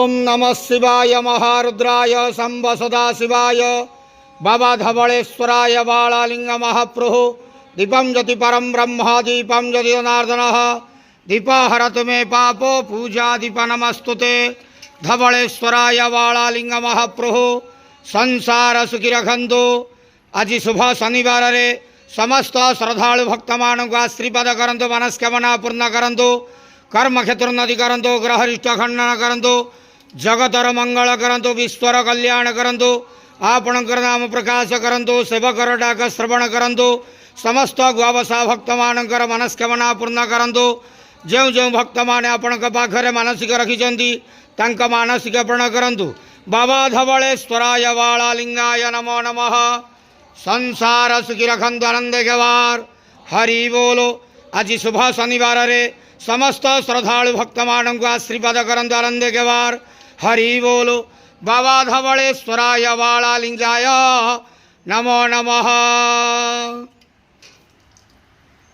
ओम नमः शिवाय महारुद्राय शंभ सदाशिवाय बाबा धवलेश्वराय बालालिंग महाप्रभु दीपं ज्योति परम ब्रह्म दीपं ज्योति जनार्दनः दीपहरतु मे पापो पूजा दीप नमस्तुते धवलेश्वराय बालालिंग महाप्रभु संसार सुखी रखंतु। आज शुभ शनिवार रे समस्त श्रद्धालु भक्त मान को आशीर्वाद करंतु, मनस्कामना पूर्ण करंतु, कर्म क्षेत्र उन्नति करंतु, ग्रहरिष्ट खंडन करंतु, जगतर मंगल करंतु, विश्वर कल्याण करंतु, आपणकर नाम प्रकाश करंतु, सेवकर डाक श्रवण करंतु, समस्त गोवसा भक्त मानकर मनस्कामना पूर्ण करंतु। जो जो भक्त माने आपण पाखरे मानसिक रखिछंती तांक मानसिक पूर्ण करंतु। बाबा धवलेश्वराय बालालिंगाय नमो नमः। संसार सुखी रखंतु, आनंद गवार हरि बोलो। आज शुभ शनिवार रे समस्त श्रद्धालु भक्त मान को आशीर्वाद करंतु, आनंद गवार हरि बोलो। बाबा धवलेश्वराय बालालिंगाय नमो नमः।